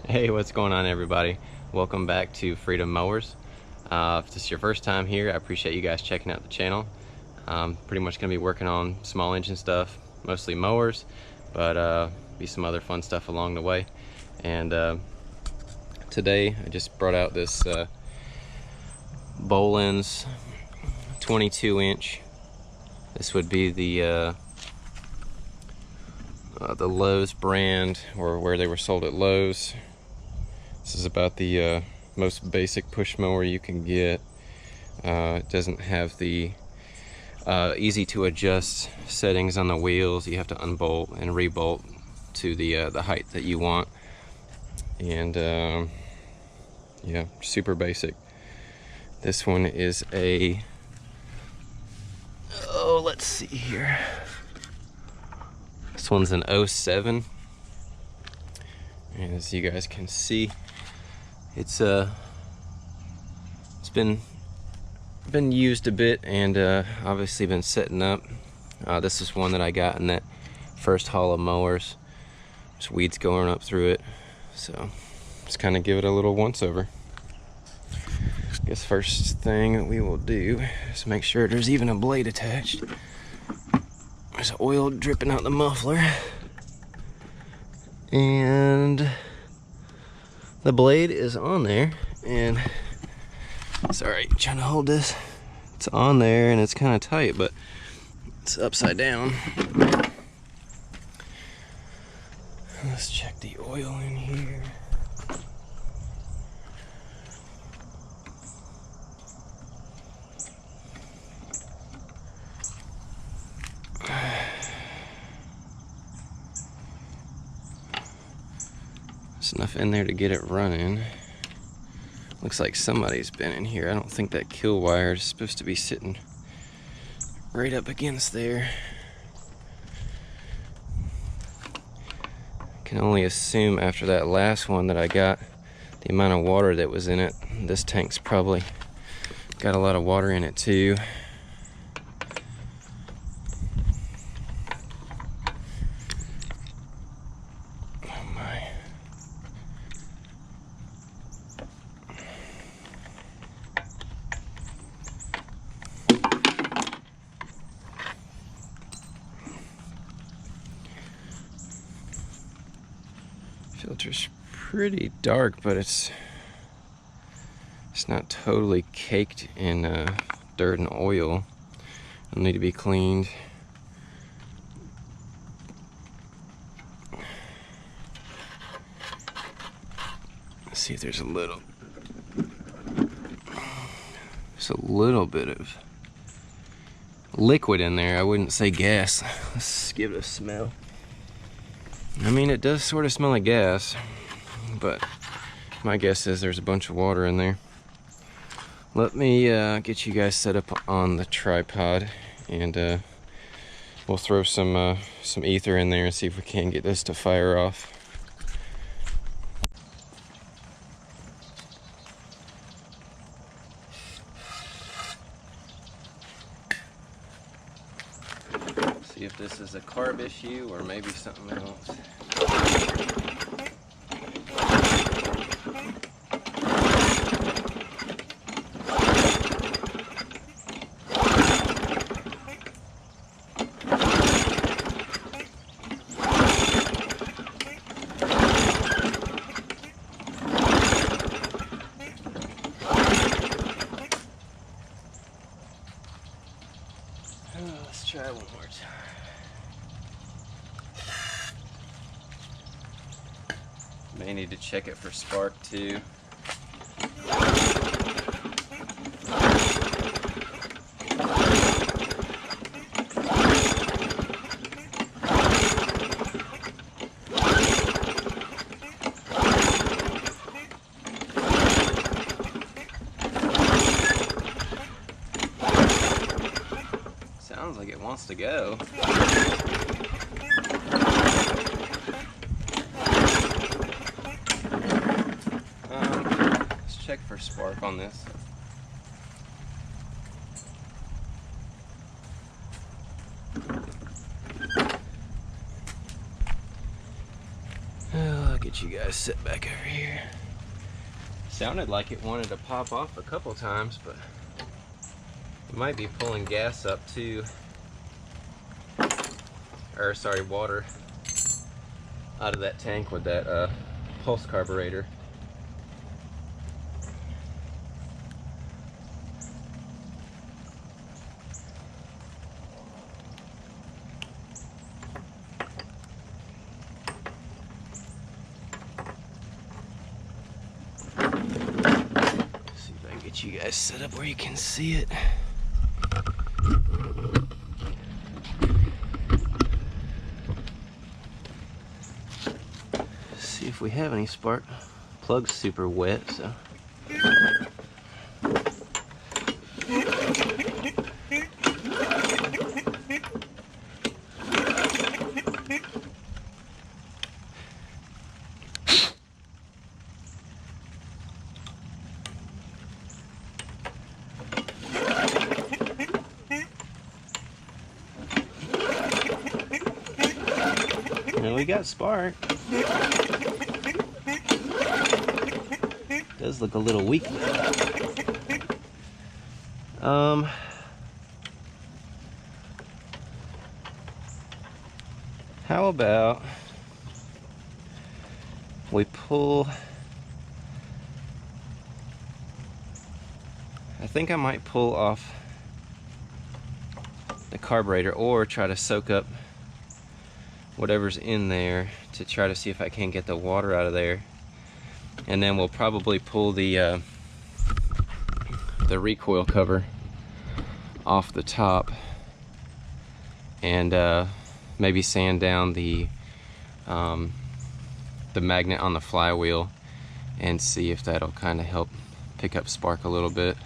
Hey, what's going on, everybody? Welcome back to Freedom Mowers. If this is your first time here, I appreciate you guys checking out the channel. Pretty much gonna be working on small engine stuff, mostly mowers, but be some other fun stuff along the way. And today I just brought out this BOLENS 22-inch. This would be the Lowe's brand, or where they were sold at Lowe's. This is about the most basic push mower you can get. It doesn't have the easy to adjust settings on the wheels. You have to unbolt and rebolt to the height that you want. And yeah, super basic. This one is a, oh, let's see here. This one's an 07. And as you guys can see, it's been used a bit, and obviously been setting up. This is one that I got in that first haul of mowers. There's weeds going up through it, so just kind of give it a little once over. I guess first thing that we will do is make sure there's even a blade attached. There's oil dripping out the muffler, and the blade is on there. And sorry, trying to hold this. It's on there and it's kind of tight, but it's upside down. Let's check the oil in here. There's enough in there to get it running. Looks like somebody's been in here. I don't think that kill wire is supposed to be sitting right up against there. I can only assume after that last one that I got, the amount of water that was in it. This tank's probably got a lot of water in it too. Filter's pretty dark, but it's not totally caked in dirt and oil. It'll need to be cleaned. Let's see if there's a little bit of liquid in there. I wouldn't say gas. Let's give it a smell. I mean, it does sort of smell like gas, but my guess is there's a bunch of water in there. Let me get you guys set up on the tripod, and we'll throw some ether in there and see if we can get this to fire off. See if this is a carb issue or maybe something else. Let's try one more time. May need to check it for spark too. Sounds like it wants to go. Let's check for spark on this. get you guys set back over here. Sounded like it wanted to pop off a couple times, but it might be pulling gas up too. Or sorry, water out of that tank with that pulse carburetor. See if I can get you guys set up where you can see it. See if we have any spark. Plug's super wet, so. And we got spark. Does look a little weak. How about we pull, I think I might pull off the carburetor or try to soak up whatever's in there to try to see if I can get the water out of there. And then we'll probably pull the recoil cover off the top and maybe sand down the magnet on the flywheel and see if that'll kind of help pick up spark a little bit.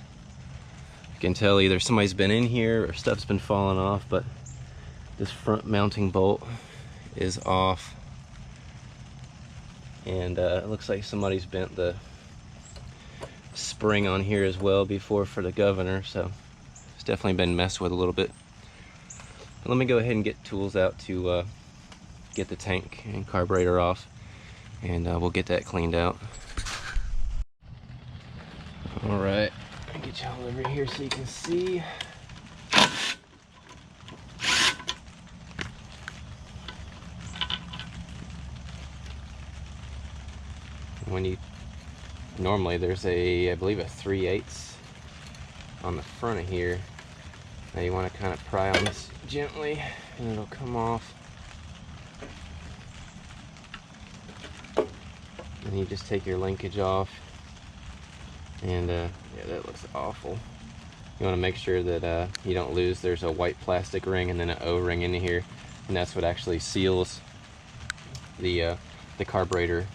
I can tell either somebody's been in here or stuff's been falling off, but this front mounting bolt is off. And it looks like somebody's bent the spring on here as well before for the governor, so it's definitely been messed with a little bit. But let me go ahead and get tools out to get the tank and carburetor off, and we'll get that cleaned out. Alright, I'll get y'all over here so you can see. When you normally there's a, I believe a 3/8 on the front of here. Now you want to kind of pry on this gently and it'll come off. And you just take your linkage off, and yeah, that looks awful. You want to make sure that you don't lose. There's a white plastic ring and then an O-ring in here, and that's what actually seals the carburetor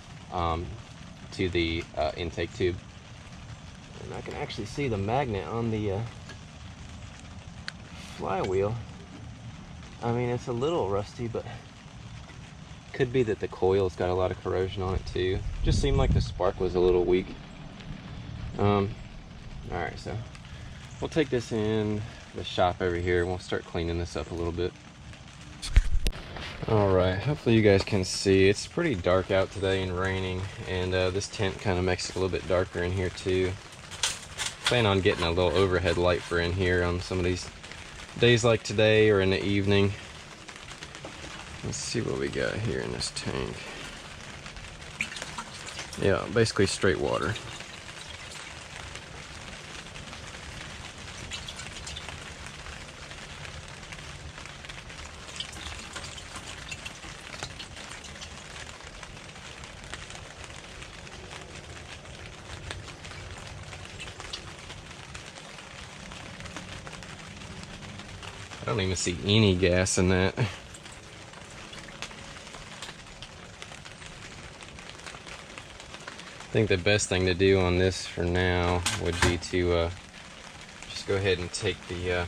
to the intake tube. And I can actually see the magnet on the flywheel. I mean, it's a little rusty, but could be that the coil's got a lot of corrosion on it too. Just seemed like the spark was a little weak. Alright, so we'll take this in the shop over here and we'll start cleaning this up a little bit. Alright, hopefully you guys can see. It's pretty dark out today and raining, and this tent kind of makes it a little bit darker in here too. Plan on getting a little overhead light for in here on some of these days like today or in the evening. Let's see what we got here in this tank. Yeah, basically straight water. I don't even see any gas in that. I think the best thing to do on this for now would be to just go ahead and take the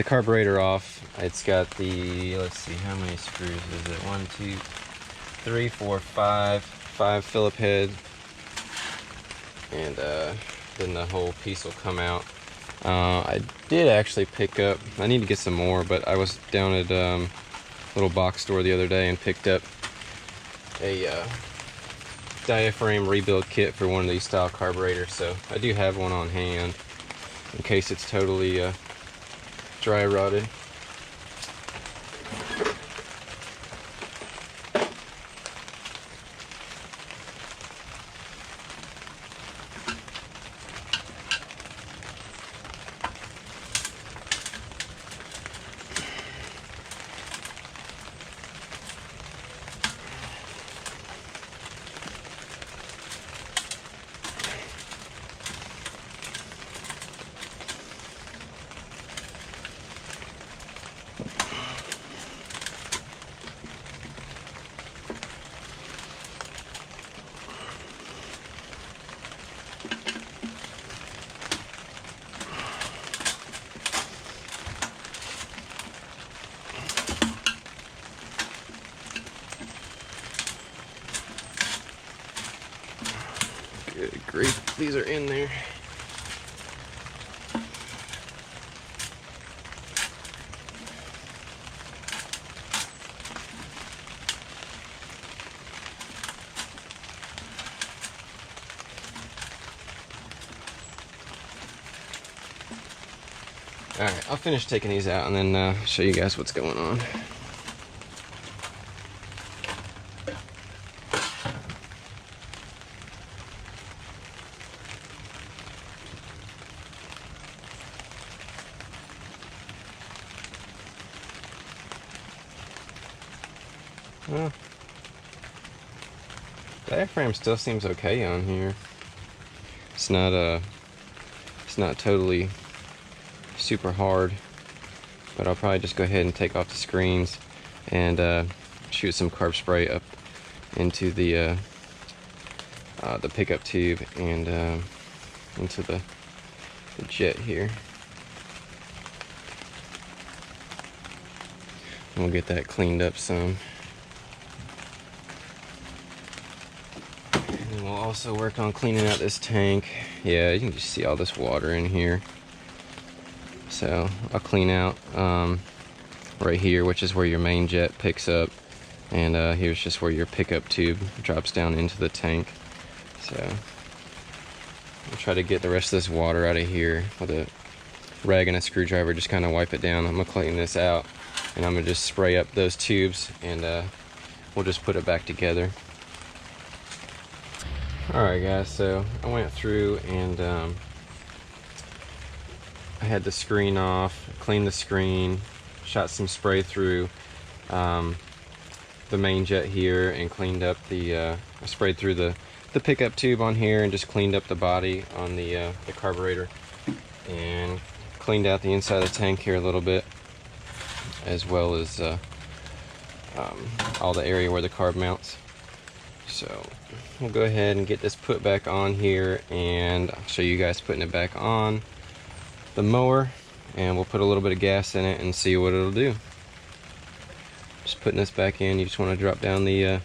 carburetor off. It's got the, let's see, how many screws is it? 1, 2, 3, 4, 5 Phillip head, and then the whole piece will come out. I did actually pick up, I need to get some more, but I was down at little box store the other day and picked up a diaphragm rebuild kit for one of these style carburetors, so I do have one on hand in case it's totally dry rotted. Good grief, these are in there. Alright, I'll finish taking these out and then show you guys what's going on. Well, diaphragm still seems okay on here. It's not totally super hard, but I'll probably just go ahead and take off the screens and shoot some carb spray up into the pickup tube and into the jet here. We'll get that cleaned up some. And we'll also work on cleaning out this tank. Yeah, you can just see all this water in here. So I'll clean out right here, which is where your main jet picks up. And here's just where your pickup tube drops down into the tank. So I'll try to get the rest of this water out of here with a rag and a screwdriver, just kind of wipe it down. I'm gonna clean this out and I'm gonna just spray up those tubes and we'll just put it back together. Alright guys, so I went through and I had the screen off, cleaned the screen, shot some spray through the main jet here and cleaned up the, I sprayed through the pickup tube on here and just cleaned up the body on the carburetor and cleaned out the inside of the tank here a little bit, as well as all the area where the carb mounts. So we'll go ahead and get this put back on here and I'll show you guys putting it back on the mower, and we'll put a little bit of gas in it and see what it'll do. Just putting this back in, you just want to drop down the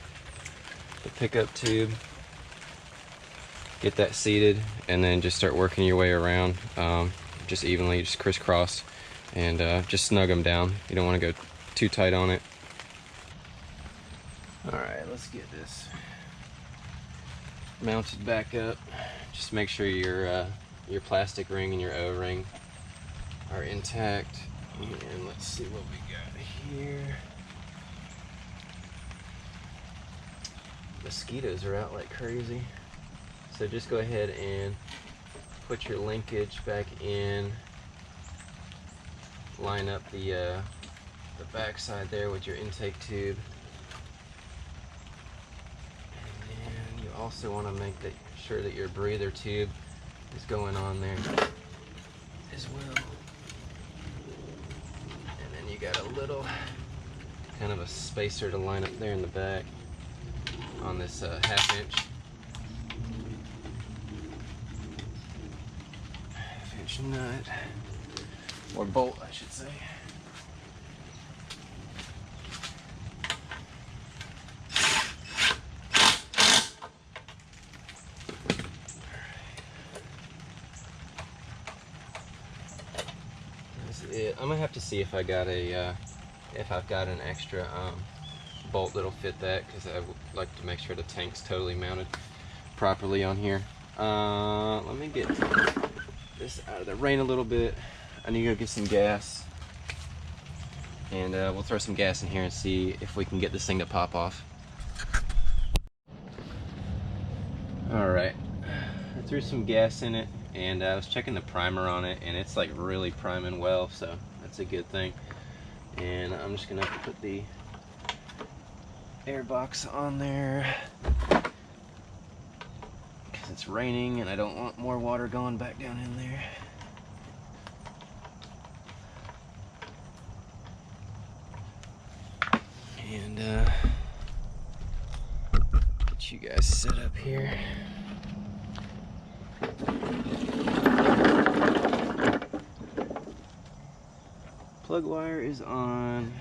pickup tube, get that seated, and then just start working your way around just evenly, just crisscross, and just snug them down. You don't want to go too tight on it. Alright, let's get this mounted back up. Just make sure your plastic ring and your O-ring are intact. And let's see what we got here. Mosquitoes are out like crazy. So just go ahead and put your linkage back in. Line up the back side there with your intake tube. And then you also want to make sure that your breather tube is going on there as well. And then you got a little kind of a spacer to line up there in the back on this half-inch nut, or bolt I should say. That's it. I'm gonna have to see if I got a if I've got an extra bolt that'll fit that, because I would like to make sure the tank's totally mounted properly on here. Let me get this out of the rain a little bit. I need to go get some gas, and we'll throw some gas in here and see if we can get this thing to pop off. Alright, I threw some gas in it, and I was checking the primer on it, and it's like really priming well, so that's a good thing. And I'm just gonna have to put the air box on there because it's raining and I don't want more water going back down in there. And get you guys set up here. Plug wire is on.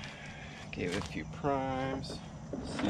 Gave it a few primes. Let's see.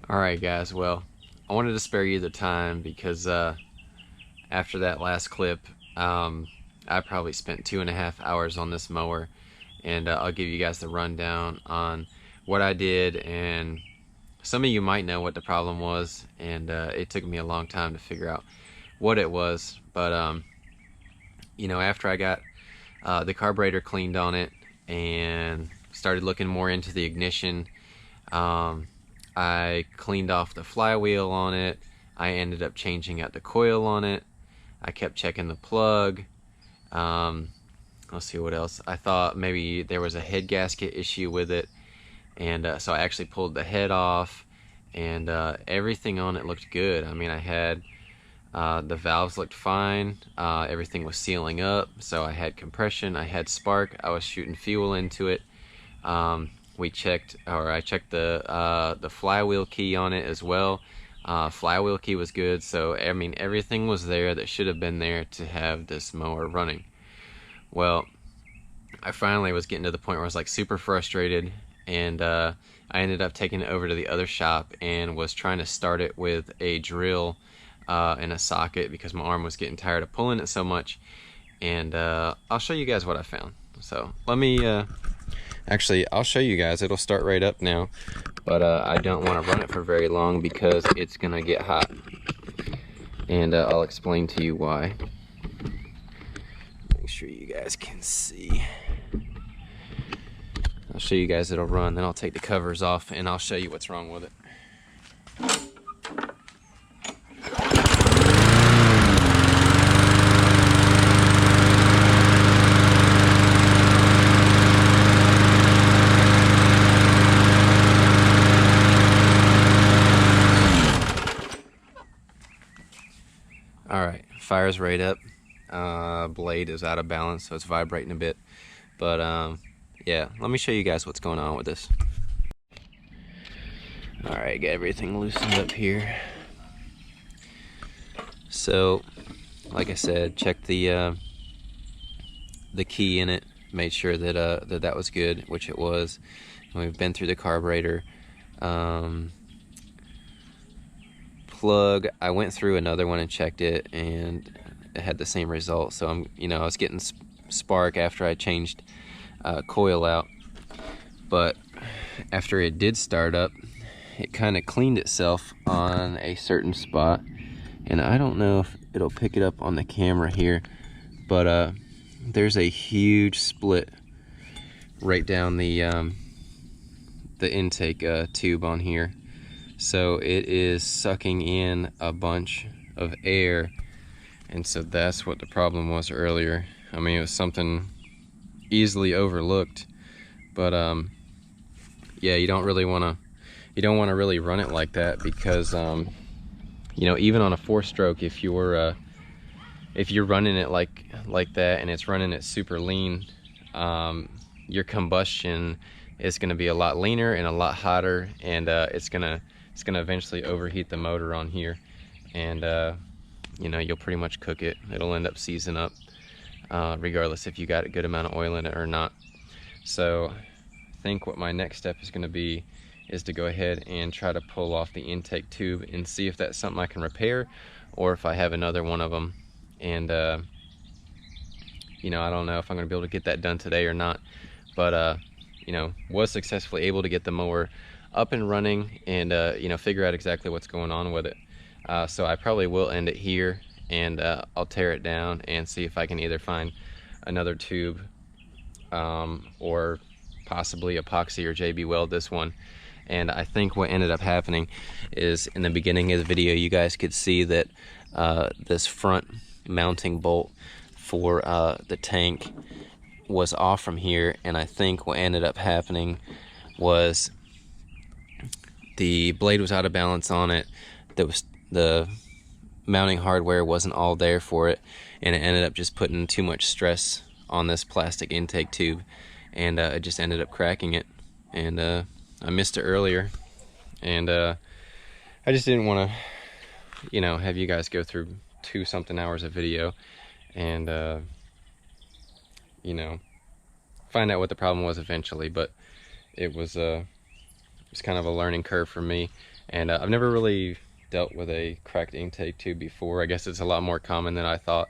Alright guys, well, I wanted to spare you the time because after that last clip, I probably spent 2.5 hours on this mower, and I'll give you guys the rundown on what I did. And some of you might know what the problem was, and it took me a long time to figure out what it was. But you know, after I got the carburetor cleaned on it and started looking more into the ignition, I cleaned off the flywheel on it. I ended up changing out the coil on it. I kept checking the plug. Let's see what else. I thought maybe there was a head gasket issue with it, and so I actually pulled the head off, and everything on it looked good. I mean, I had the valves looked fine. Everything was sealing up, so I had compression, I had spark, I was shooting fuel into it. I checked the flywheel key on it as well. Flywheel key was good, so I mean everything was there that should have been there to have this mower running. Well, I finally was getting to the point where I was like super frustrated, and I ended up taking it over to the other shop and was trying to start it with a drill and a socket because my arm was getting tired of pulling it so much. And I'll show you guys what I found. So let me actually, I'll show you guys. It'll start right up now, but I don't want to run it for very long because it's gonna get hot, and I'll explain to you why. Make sure you guys can see. I'll show you guys it'll run, then I'll take the covers off and I'll show you what's wrong with it. Alright, fire's right up. Blade is out of balance, so it's vibrating a bit. But yeah, let me show you guys what's going on with this. Alright, got everything loosened up here. So, like I said, check the key in it, made sure that that was good, which it was. And we've been through the carburetor. Plug, I went through another one and checked it, and it had the same result. So I was getting spark after I changed coil out, but after it did start up, it kind of cleaned itself on a certain spot, and I don't know if it'll pick it up on the camera here, but there's a huge split right down the intake tube on here. So it is sucking in a bunch of air, and so that's what the problem was earlier. I mean, it was something easily overlooked, but yeah, you don't want to really run it like that, because you know, even on a 4-stroke, if you're if you're running it like that and it's running it super lean, your combustion is going to be a lot leaner and a lot hotter, and it's gonna eventually overheat the motor on here, and you know, you'll pretty much cook it. It'll end up seizing up, regardless if you got a good amount of oil in it or not. So I think what my next step is going to be is to go ahead and try to pull off the intake tube and see if that's something I can repair, or if I have another one of them. And you know, I don't know if I'm going to be able to get that done today or not, but you know, was successfully able to get the mower up and running, and you know, figure out exactly what's going on with it. So I probably will end it here, and I'll tear it down and see if I can either find another tube, or possibly epoxy or JB weld this one. And I think what ended up happening is, in the beginning of the video, you guys could see that this front mounting bolt for the tank was off from here, and I think what ended up happening was the blade was out of balance on it. The mounting hardware wasn't all there for it, and it ended up just putting too much stress on this plastic intake tube, and it just ended up cracking it. And I missed it earlier, and I just didn't want to, you know, have you guys go through 2-something hours of video and you know, find out what the problem was eventually. But it was kind of a learning curve for me, and I've never really dealt with a cracked intake tube before. I guess it's a lot more common than I thought.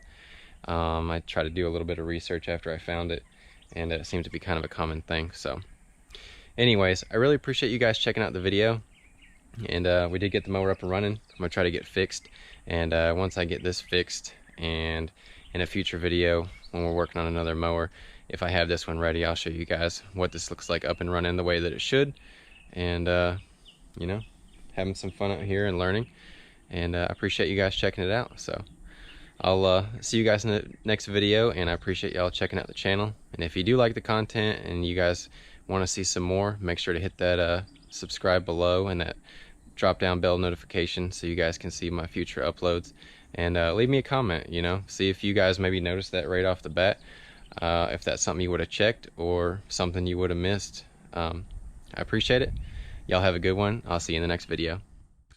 I tried to do a little bit of research after I found it, and it seemed to be kind of a common thing. So anyways, I really appreciate you guys checking out the video, and we did get the mower up and running. I'm gonna try to get fixed, and once I get this fixed, and in a future video when we're working on another mower, if I have this one ready, I'll show you guys what this looks like up and running the way that it should. And you know, having some fun out here and learning, and I appreciate you guys checking it out. So I'll see you guys in the next video, and I appreciate y'all checking out the channel. And if you do like the content and you guys want to see some more, make sure to hit that subscribe below and that drop down bell notification so you guys can see my future uploads. And leave me a comment, you know, see if you guys maybe noticed that right off the bat, if that's something you would have checked or something you would have missed. I appreciate it. Y'all have a good one. I'll see you in the next video.